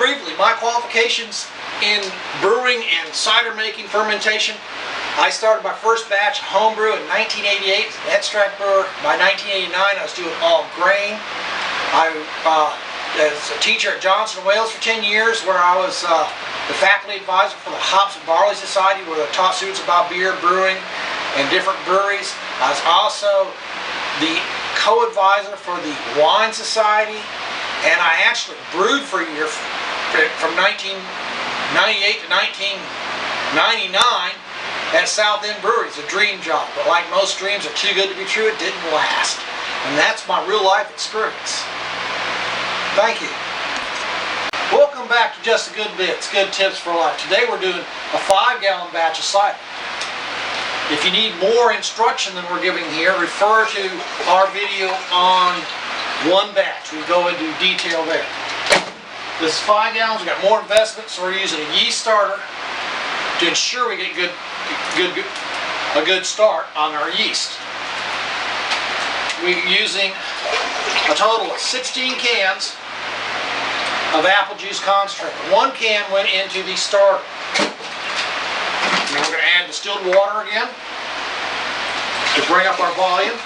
briefly, my qualifications in brewing and cider making, fermentation. I started my first batch of homebrew in 1988 as an extract brewer. By 1989, I was doing all grain. I as a teacher at Johnson & Wales for 10 years, where I was the faculty advisor for the Hops and Barley Society, where I taught students about beer, brewing, and different breweries. I was also the co-advisor for the Wine Society, and I actually brewed for a year from 1998 to 1999 at South End Brewery. It's a dream job, but like most dreams are too good to be true, it didn't last. And that's my real life experience. Thank you. Welcome back to Just a Good Bits, Good Tips for Life. Today we're doing a 5-gallon batch of cider. If you need more instruction than we're giving here, refer to our video on one batch. We go into detail there. This is 5 gallons. We've got more investment, so we're using a yeast starter to ensure we get a good start on our yeast. We're using a total of 16 cans of apple juice concentrate. 1 can went into the starter. And we're going to add distilled water again to bring up our volume.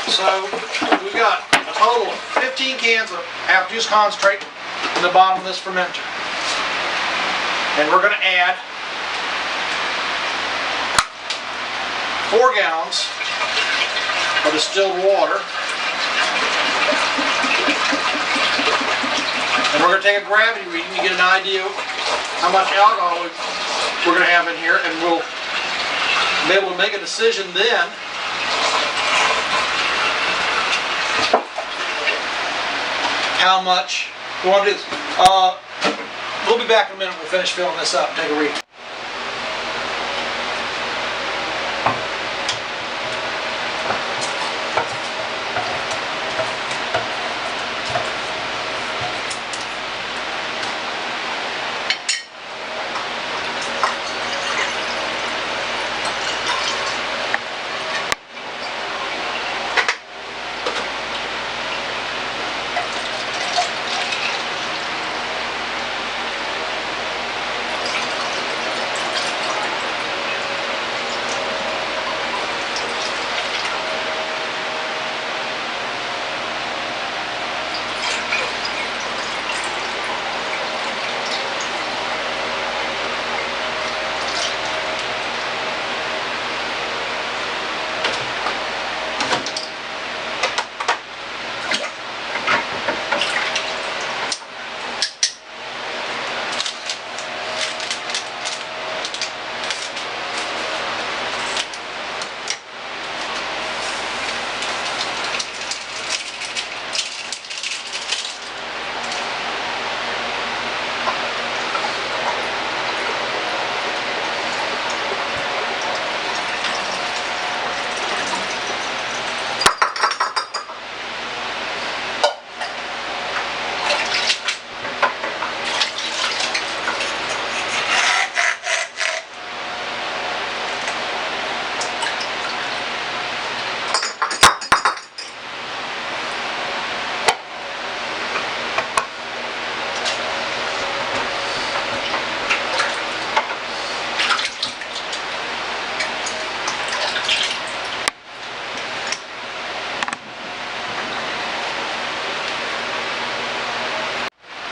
So we've got a total of 15 cans of apple juice concentrate in the bottom of this fermenter. And we're going to add 4 gallons of distilled water. And we're going to take a gravity reading to get an idea of how much alcohol we're going to have in here, and we'll be able to make a decision then how much we want to do this. We'll be back in a minute. We'll finish filling this up and take a read.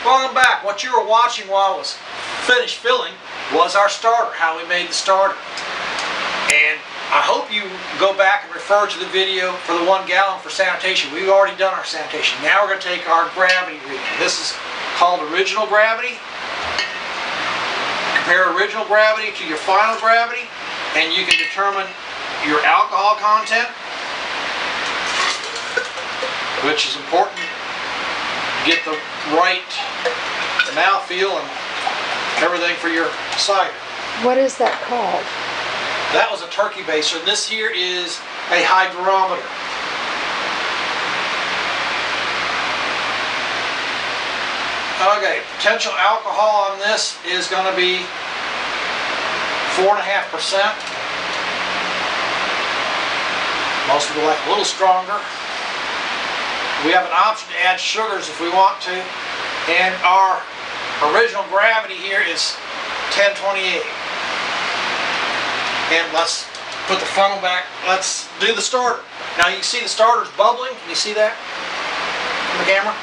Welcome back. What you were watching while I was finished filling was our starter, how we made the starter. And I hope you go back and refer to the video for the 1 gallon for sanitation. We've already done our sanitation. Now we're going to take our gravity reading. This is called original gravity. Compare original gravity to your final gravity, and you can determine your alcohol content, which is important. Get the right mouthfeel and everything for your cider. What is that called? That was a turkey baster, and this here is a hydrometer. Okay, potential alcohol on this is going to be 4.5%. Most people like a little stronger. We have an option to add sugars if we want to. And our original gravity here is 1028. And let's put the funnel back. Let's do the starter. Now you can see the starter's bubbling. Can you see that on the camera?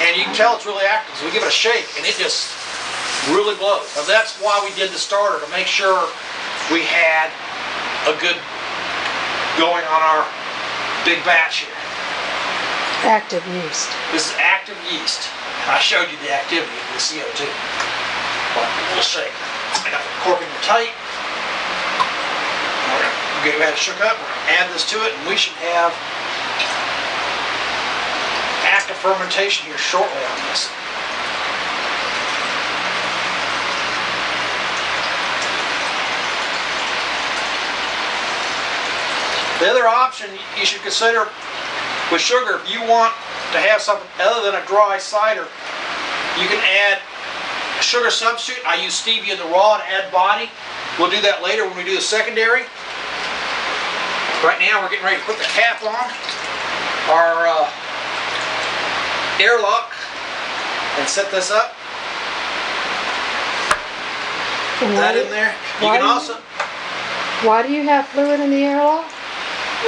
And you can tell it's really active. So we give it a shake and it just really blows. Now that's why we did the starter, to make sure we had a good going on our big batch here. Active yeast. This is active yeast. I showed you the activity of the CO2. But we'll shake. I got the corking tight. We're gonna get it shook up. We're gonna add this to it, and we should have active fermentation here shortly on this. The other option you should consider with sugar, if you want to have something other than a dry cider, you can add a sugar substitute. I use stevia in the raw to add body. We'll do that later when we do the secondary. Right now we're getting ready to put the cap on our airlock and set this up. Put that in there. You can also... Why do you have fluid in the airlock?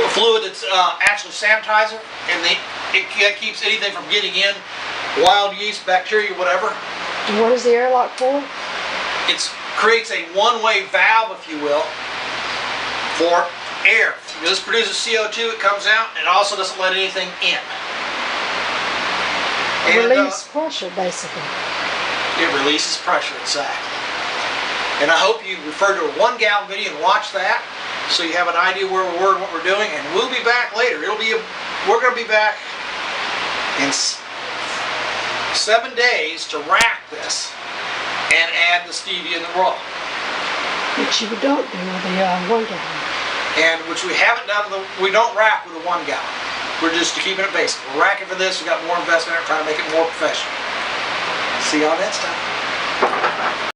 Fluid that's actually sanitizer, and it keeps anything from getting in, wild yeast, bacteria, whatever. And what is the airlock for? It creates a one-way valve, if you will, for air. This produces CO2, it comes out, and it also doesn't let anything in. And, Release pressure, basically. It releases pressure, exactly. And I hope you refer to a 1 gallon video and watch that, so you have an idea where we were and what we're doing. And we'll be back later. We're going to be back in 7 days to rack this and add the stevia in the raw. Which you don't do with the 1 gallon. And which we haven't done. We don't rack with a 1 gallon. We're just keeping it basic. We're racking for this. We got more investment in it, trying to make it more professional. See y'all next time.